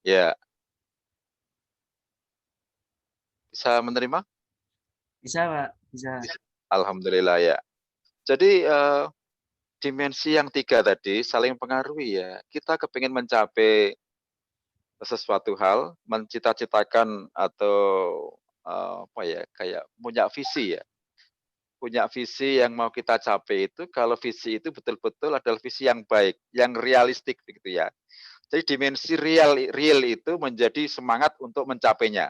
Ya, bisa menerima? Bisa, Pak. Bisa. Alhamdulillah ya. Jadi dimensi yang 3 tadi saling pengaruhi ya. Kita kepingin mencapai sesuatu hal, mencita-citakan atau apa ya, kayak punya visi ya. Punya visi yang mau kita capai itu, kalau visi itu betul-betul adalah visi yang baik, yang realistik begitu ya. Jadi dimensi real itu menjadi semangat untuk mencapainya,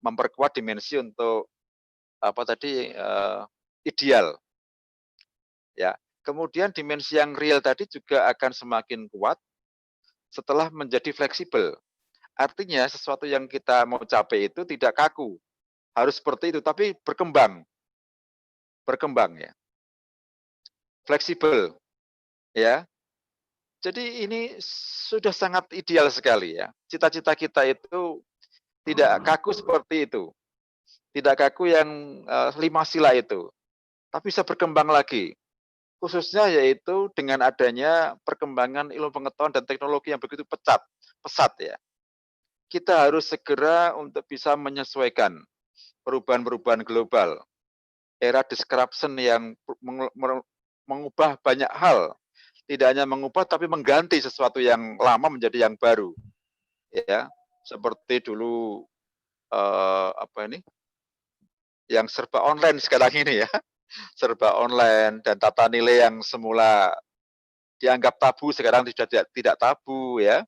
memperkuat dimensi untuk apa tadi ideal ya. Kemudian dimensi yang real tadi juga akan semakin kuat setelah menjadi fleksibel. Artinya sesuatu yang kita mau capai itu tidak kaku, harus seperti itu, tapi berkembang, berkembang ya, fleksibel ya. Jadi ini sudah sangat ideal sekali ya. Cita-cita kita itu tidak kaku seperti itu, tidak kaku yang 5 sila itu, tapi bisa berkembang lagi. Khususnya yaitu dengan adanya perkembangan ilmu pengetahuan dan teknologi yang begitu pesat ya. Kita harus segera untuk bisa menyesuaikan perubahan-perubahan global, era disruption yang mengubah banyak hal, tidak hanya mengubah tapi mengganti sesuatu yang lama menjadi yang baru ya. Seperti dulu apa ini, yang serba online sekarang ini ya, serba online dan tata nilai yang semula dianggap tabu sekarang sudah tidak tabu ya.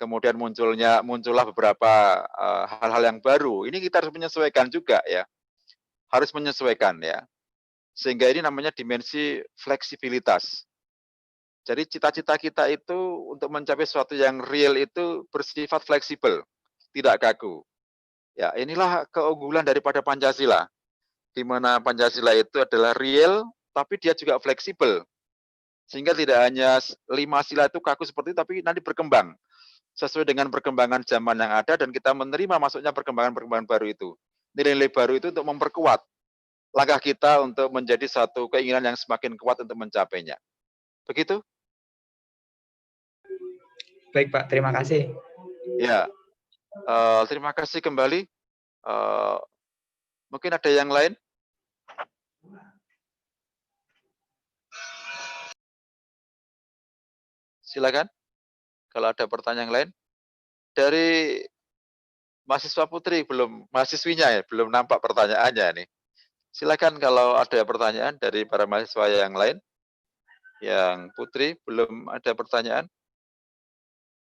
Kemudian muncullah beberapa hal-hal yang baru. Ini kita harus menyesuaikan juga ya, harus menyesuaikan ya. Sehingga ini namanya dimensi fleksibilitas. Jadi cita-cita kita itu untuk mencapai sesuatu yang real itu bersifat fleksibel, tidak kaku. Ya, inilah keunggulan daripada Pancasila, di mana Pancasila itu adalah real, tapi dia juga fleksibel. Sehingga tidak hanya 5 sila itu kaku seperti itu, tapi nanti berkembang sesuai dengan perkembangan zaman yang ada dan kita menerima masuknya perkembangan-perkembangan baru itu. Nilai-nilai baru itu untuk memperkuat langkah kita untuk menjadi satu keinginan yang semakin kuat untuk mencapainya. Begitu? Baik, Pak. Terima kasih. Ya, terima kasih kembali. Mungkin ada yang lain? Silakan. Kalau ada pertanyaan yang lain. Dari mahasiswa putri mahasiswinya ya, belum nampak pertanyaannya nih. Silakan kalau ada pertanyaan dari para mahasiswa yang lain. Yang putri belum ada pertanyaan.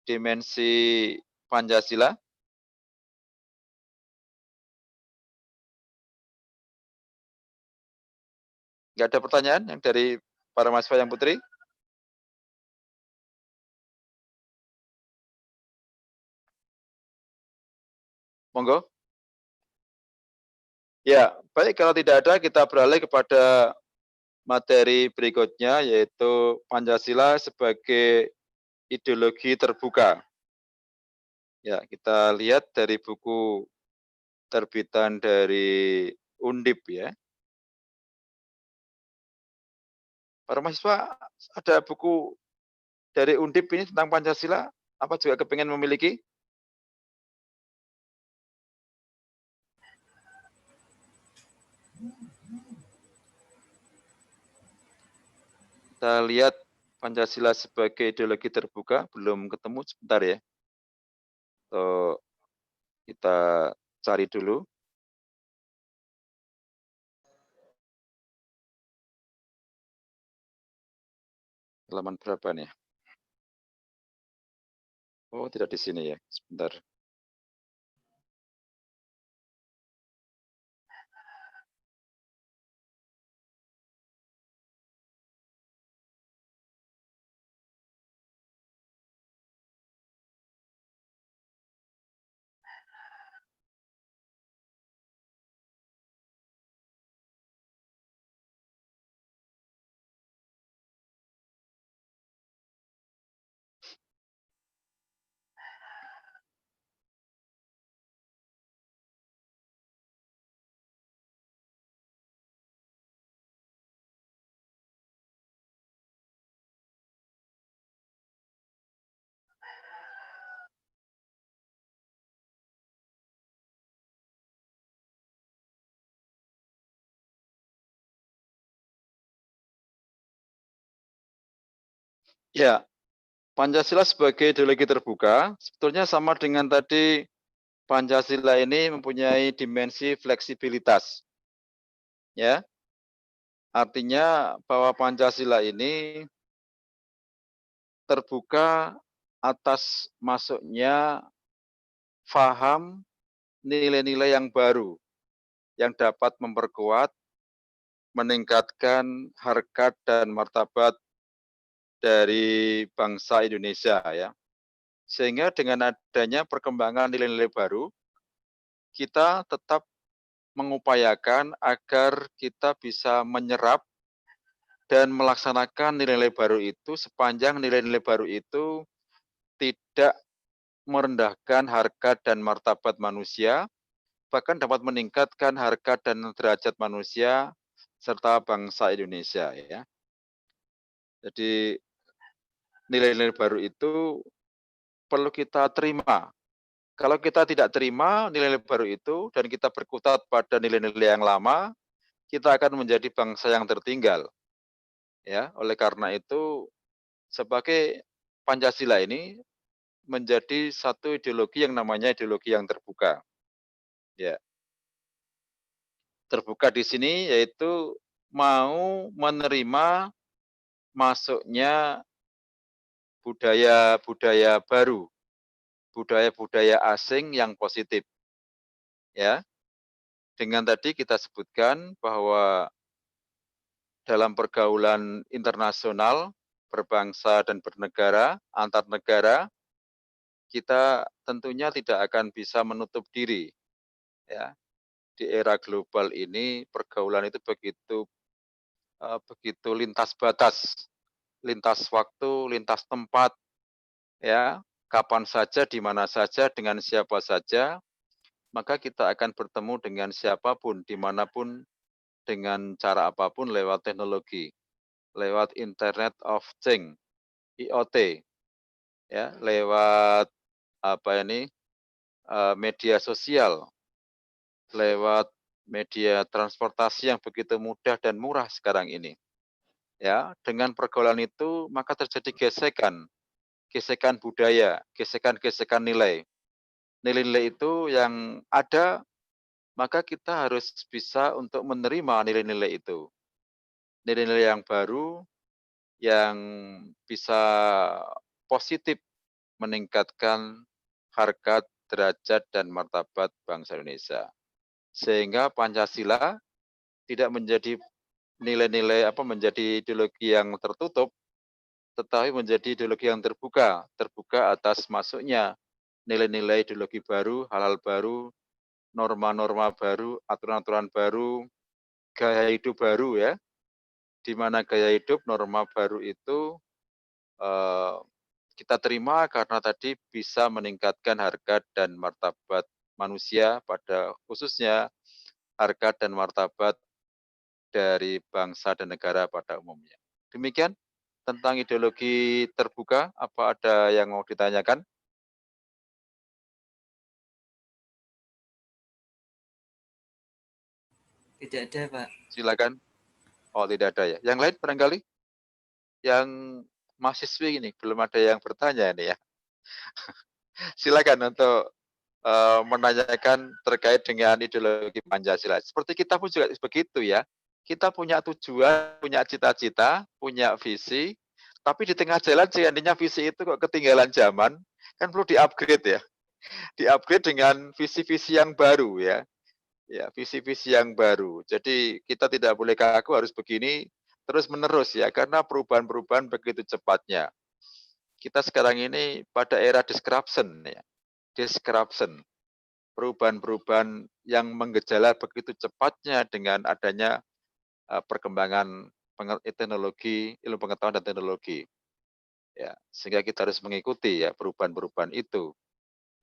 Dimensi Pancasila. Nggak ada pertanyaan yang dari para mahasiswa yang putri? Monggo. Ya, baik kalau tidak ada kita beralih kepada materi berikutnya yaitu Pancasila sebagai ideologi terbuka. Ya, kita lihat dari buku terbitan dari Undip ya. Para mahasiswa ada buku dari Undip ini tentang Pancasila, apa juga kepingin memiliki? Kita lihat Pancasila sebagai ideologi terbuka, belum ketemu sebentar ya. So, kita cari dulu. Halaman berapa nih? Oh, tidak di sini ya. Sebentar. Ya, Pancasila sebagai ideologi terbuka sebetulnya sama dengan tadi Pancasila ini mempunyai dimensi fleksibilitas. Ya, artinya bahwa Pancasila ini terbuka atas masuknya faham nilai-nilai yang baru yang dapat memperkuat, meningkatkan harkat dan martabat dari bangsa Indonesia ya. Sehingga dengan adanya perkembangan nilai-nilai baru, kita tetap mengupayakan agar kita bisa menyerap dan melaksanakan nilai-nilai baru itu sepanjang nilai-nilai baru itu tidak merendahkan harkat dan martabat manusia, bahkan dapat meningkatkan harkat dan derajat manusia serta bangsa Indonesia ya. Jadi nilai-nilai baru itu perlu kita terima. Kalau kita tidak terima nilai-nilai baru itu dan kita berkutat pada nilai-nilai yang lama, kita akan menjadi bangsa yang tertinggal. Ya, oleh karena itu sebagai Pancasila ini menjadi satu ideologi yang namanya ideologi yang terbuka. Ya, terbuka di sini yaitu mau menerima masuknya budaya-budaya baru, budaya-budaya asing yang positif. Ya, dengan tadi kita sebutkan bahwa dalam pergaulan internasional, berbangsa dan bernegara, antar negara, kita tentunya tidak akan bisa menutup diri. Ya, di era global ini pergaulan itu begitu lintas batas, lintas waktu, lintas tempat, ya, kapan saja, di mana saja, dengan siapa saja, maka kita akan bertemu dengan siapapun, dimanapun, dengan cara apapun lewat teknologi, lewat Internet of Things, IoT, ya, lewat apa ini media sosial, lewat media transportasi yang begitu mudah dan murah sekarang ini. Ya, dengan pergaulan itu maka terjadi gesekan, gesekan budaya, gesekan-gesekan nilai. Nilai-nilai itu yang ada, maka kita harus bisa untuk menerima nilai-nilai itu. Nilai-nilai yang baru, yang bisa positif meningkatkan harkat, derajat, dan martabat bangsa Indonesia. Sehingga Pancasila tidak menjadi nilai-nilai menjadi ideologi yang tertutup, tetapi menjadi ideologi yang terbuka, terbuka atas masuknya nilai-nilai ideologi baru, hal-hal baru, norma-norma baru, aturan-aturan baru, gaya hidup baru ya, di mana gaya hidup norma baru itu eh, kita terima karena tadi bisa meningkatkan harkat dan martabat manusia, pada khususnya harkat dan martabat dari bangsa dan negara pada umumnya. Demikian tentang ideologi terbuka, apa ada yang mau ditanyakan? Tidak ada, Pak. Silakan. Oh, tidak ada ya. Yang lain barangkali? Yang mahasiswi ini belum ada yang bertanya ini ya. Silakan untuk menanyakan terkait dengan ideologi Pancasila. Seperti kita pun juga begitu ya. Kita punya tujuan, punya cita-cita, punya visi, tapi di tengah jalan seandainya visi itu kok ketinggalan zaman, kan perlu di-upgrade ya. Di-upgrade dengan visi-visi yang baru ya. Ya, visi-visi yang baru. Jadi kita tidak boleh kaku harus begini terus menerus ya, karena perubahan-perubahan begitu cepatnya. Kita sekarang ini pada era disruption ya. Disruption, perubahan-perubahan yang menggejala begitu cepatnya dengan adanya perkembangan teknologi, ilmu pengetahuan dan teknologi. Ya, sehingga kita harus mengikuti ya perubahan-perubahan itu.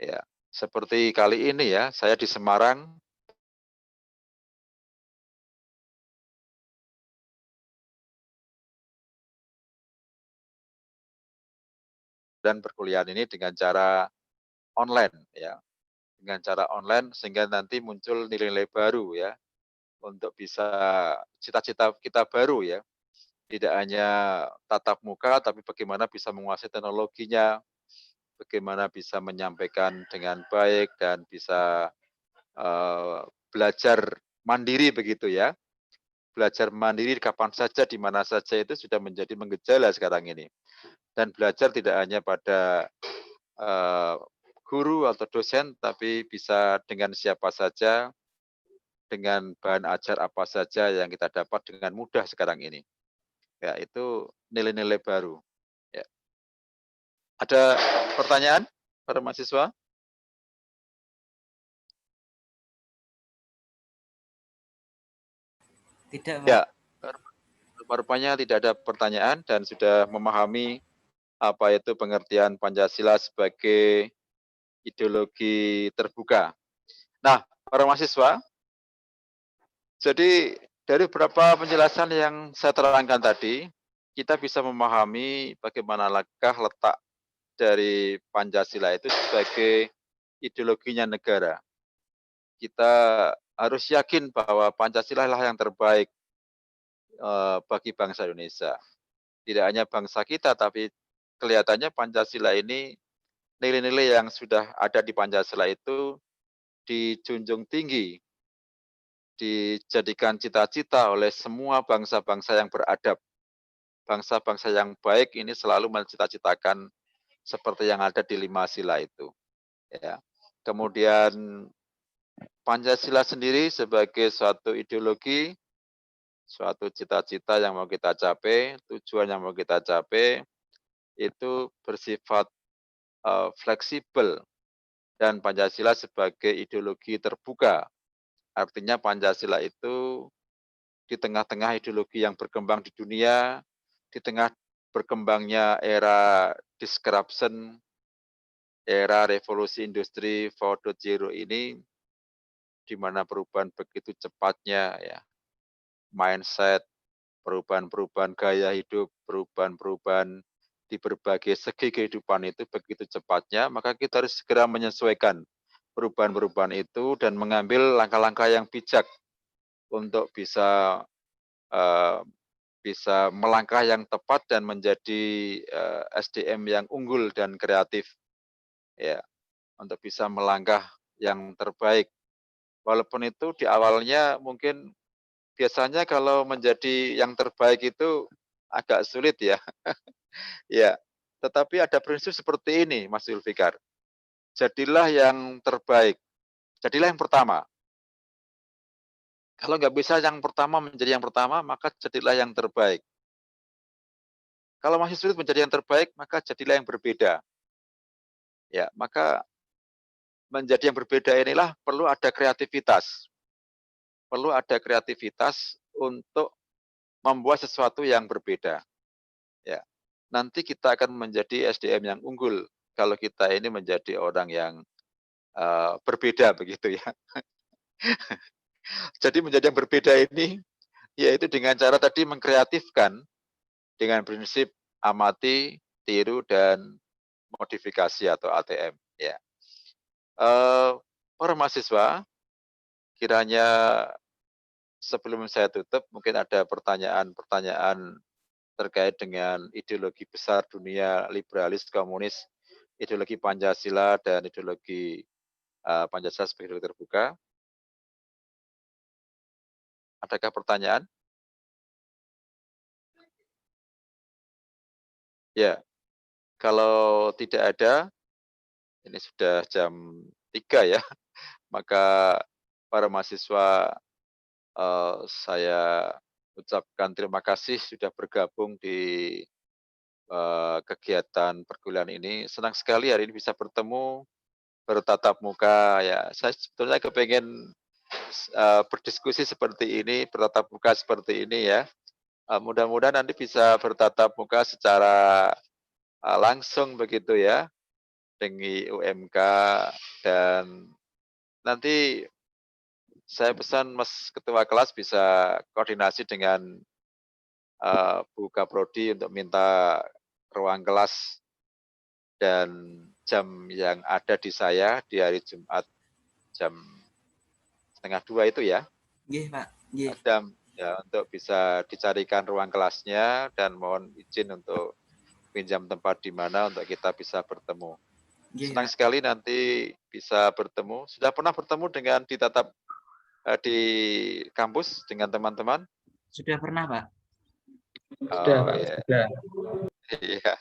Ya, seperti kali ini ya, saya di Semarang dan perkuliahan ini dengan cara online ya. Dengan cara online sehingga nanti muncul nilai-nilai baru ya untuk bisa cita-cita kita baru ya. Tidak hanya tatap muka, tapi bagaimana bisa menguasai teknologinya, bagaimana bisa menyampaikan dengan baik dan bisa belajar mandiri begitu ya. Belajar mandiri kapan saja, di mana saja itu sudah menjadi menggejala sekarang ini. Dan belajar tidak hanya pada eh, guru atau dosen, tapi bisa dengan siapa saja, dengan bahan ajar apa saja yang kita dapat dengan mudah sekarang ini. Ya, itu nilai-nilai baru. Ya. Ada pertanyaan para mahasiswa? Tidak, Pak. Ya, rupanya tidak ada pertanyaan dan sudah memahami apa itu pengertian Pancasila sebagai ideologi terbuka. Nah, para mahasiswa, jadi dari beberapa penjelasan yang saya terangkan tadi, kita bisa memahami bagaimana letak dari Pancasila itu sebagai ideologinya negara. Kita harus yakin bahwa Pancasila lah yang terbaik bagi bangsa Indonesia. Tidak hanya bangsa kita, tapi kelihatannya Pancasila ini, nilai-nilai yang sudah ada di Pancasila itu dijunjung tinggi, dijadikan cita-cita oleh semua bangsa-bangsa yang beradab. Bangsa-bangsa yang baik ini selalu mencita-citakan seperti yang ada di 5 sila itu. Ya. Kemudian Pancasila sendiri sebagai suatu ideologi, suatu cita-cita yang mau kita capai, tujuan yang mau kita capai, itu bersifat fleksibel, dan Pancasila sebagai ideologi terbuka. Artinya Pancasila itu di tengah-tengah ideologi yang berkembang di dunia, di tengah berkembangnya era disruption, era revolusi industri 4.0 ini, di mana perubahan begitu cepatnya ya, mindset, perubahan-perubahan gaya hidup, perubahan-perubahan di berbagai segi kehidupan itu begitu cepatnya, maka kita harus segera menyesuaikan perubahan-perubahan itu dan mengambil langkah-langkah yang bijak untuk eh, bisa melangkah yang tepat dan menjadi SDM yang unggul dan kreatif, ya, untuk bisa melangkah yang terbaik. Walaupun itu di awalnya mungkin biasanya kalau menjadi yang terbaik itu agak sulit ya. Ya, tetapi ada prinsip seperti ini, Mas Zulfikar. Jadilah yang terbaik. Jadilah yang pertama. Kalau nggak bisa yang pertama menjadi yang pertama, maka jadilah yang terbaik. Kalau masih sulit menjadi yang terbaik, maka jadilah yang berbeda. Ya, maka menjadi yang berbeda inilah perlu ada kreativitas. Perlu ada kreativitas untuk membuat sesuatu yang berbeda. Ya. Nanti kita akan menjadi SDM yang unggul kalau kita ini menjadi orang yang berbeda begitu ya. Jadi menjadi yang berbeda ini yaitu dengan cara tadi mengkreatifkan dengan prinsip amati, tiru dan modifikasi atau ATM ya. Para mahasiswa, kiranya sebelum saya tutup mungkin ada pertanyaan-pertanyaan terkait dengan ideologi besar dunia liberalis komunis, ideologi Pancasila dan ideologi Pancasila sebagai ideologi terbuka. Adakah pertanyaan? Ya, kalau tidak ada, ini sudah jam 3 ya, maka para mahasiswa saya ucapkan terima kasih sudah bergabung di kegiatan perkuliahan ini. Senang sekali hari ini bisa bertemu, bertatap muka ya. Saya sebetulnya kepengen berdiskusi seperti ini, bertatap muka seperti ini ya. Mudah-mudahan nanti bisa bertatap muka secara langsung begitu ya, dengan UMK, dan nanti saya pesan Mas Ketua Kelas bisa koordinasi dengan Bu Kaprodi untuk minta ruang kelas dan jam yang ada di saya di hari Jumat jam 1:30 itu ya. Nggih, Pak. Nggih. ya untuk bisa dicarikan ruang kelasnya dan mohon izin untuk pinjam tempat di mana untuk kita bisa bertemu. Nggih, Senang Pak. sekali nanti bisa bertemu. Sudah pernah bertemu dengan di kampus dengan teman-teman? Sudah pernah, Pak? Sudah, Oh Pak. ya, Sudah. iya,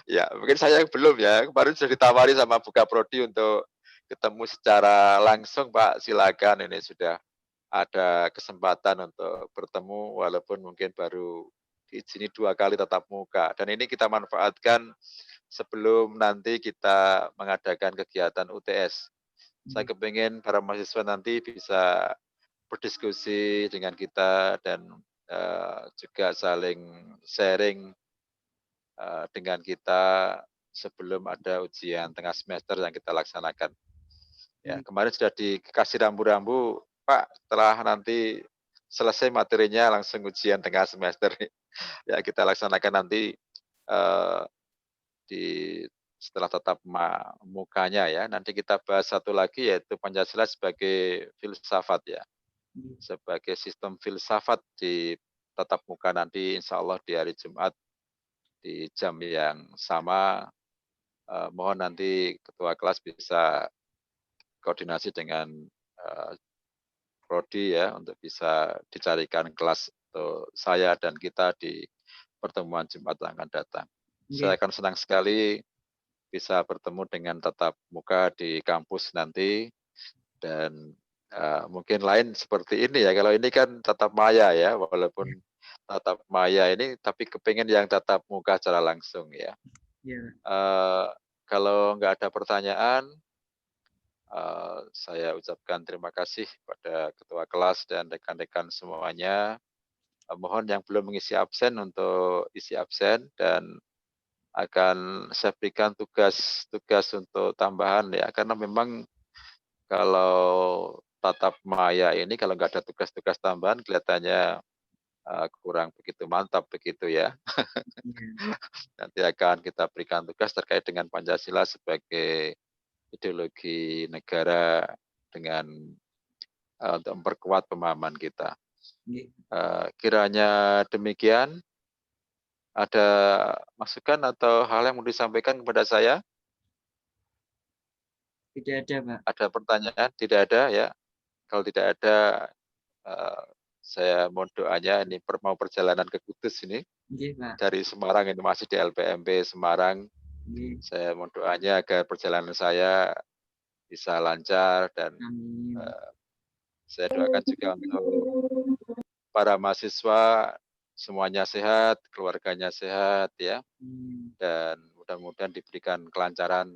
ya mungkin saya yang belum ya. Kemarin sudah ditawari sama Buka Prodi untuk ketemu secara langsung, Pak. Silakan, ini sudah ada kesempatan untuk bertemu walaupun mungkin baru diizini 2 kali tatap muka. Dan ini kita manfaatkan sebelum nanti kita mengadakan kegiatan UTS. Saya kepingin para mahasiswa nanti bisa berdiskusi dengan kita dan juga saling sharing dengan kita sebelum ada ujian tengah semester yang kita laksanakan. Ya, kemarin sudah dikasih rambu-rambu, Pak, setelah nanti selesai materinya langsung ujian tengah semester. Ya, kita laksanakan nanti eh, di setelah tatap mukanya ya. Nanti kita bahas satu lagi yaitu Pancasila sebagai filsafat ya. Sebagai sistem filsafat di tatap muka nanti insya Allah di hari Jumat di jam yang sama. Mohon nanti ketua kelas bisa koordinasi dengan prodi ya untuk bisa dicarikan kelas untuk saya dan kita di pertemuan Jumat yang akan datang. Saya Nggih. akan senang sekali bisa bertemu dengan tatap muka di kampus nanti dan mungkin lain seperti ini ya. Kalau ini kan tatap maya ya, walaupun tatap maya ini tapi kepengen yang tatap muka secara langsung ya. Iya. Kalau nggak ada pertanyaan, saya ucapkan terima kasih pada ketua kelas dan rekan-rekan semuanya. Mohon yang belum mengisi absen untuk isi absen dan akan saya berikan tugas-tugas untuk tambahan ya, karena memang kalau tatap maya ini kalau nggak ada tugas-tugas tambahan kelihatannya kurang begitu mantap begitu ya. Iya. Nanti akan kita berikan tugas terkait dengan Pancasila sebagai ideologi negara dengan untuk memperkuat pemahaman kita. Nggih. Kiranya demikian, ada masukan atau hal yang mau disampaikan kepada saya? Tidak ada, Pak. Ada pertanyaan? Tidak ada ya. Kalau tidak ada, saya mohon doanya ini mau perjalanan ke Kudus ini Nggih, Pak. dari Semarang, ini masih di LPMP Semarang. Nggih. Saya mohon doanya agar perjalanan saya bisa lancar dan Amin. saya doakan juga untuk para mahasiswa semuanya sehat, keluarganya sehat ya, dan mudah-mudahan diberikan kelancaran,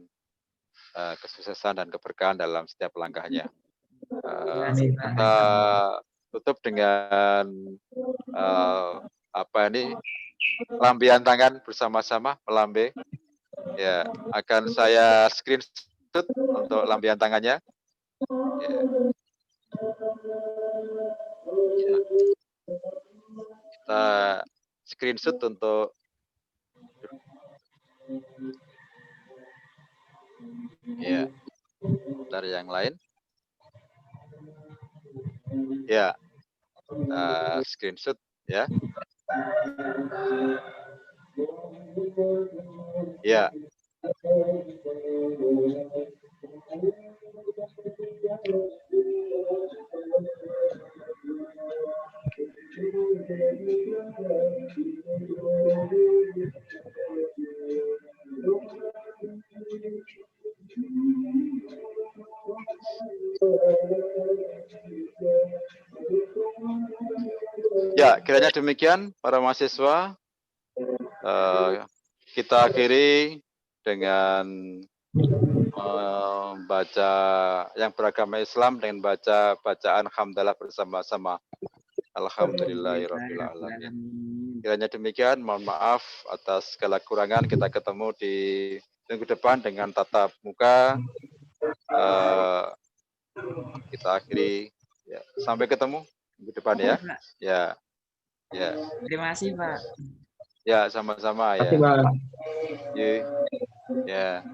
kesuksesan dan keberkahan dalam setiap langkahnya. Terima kasih, Amin. Pak. Kita tutup dengan lambian tangan bersama-sama, melambe. Ya, akan saya screenshot untuk lambian tangannya. Ya, ya. Kita screenshot untuk ya, dari yang lain. Ya, screenshot ya. Ya. Ya, kiranya demikian para mahasiswa. Kita akhiri dengan membaca yang beragama Islam dengan baca bacaan hamdalah bersama-sama. Alhamdulillahirrahmanirrahim. Kiranya demikian, mohon maaf atas segala kurangan. Kita ketemu di minggu depan dengan tatap muka. Kita akhiri. Ya. Sampai ketemu minggu depan ya. Pak. Ya, ya, Terima kasih, Pak. ya, sama-sama ya. Terima kasih, Pak. Ya.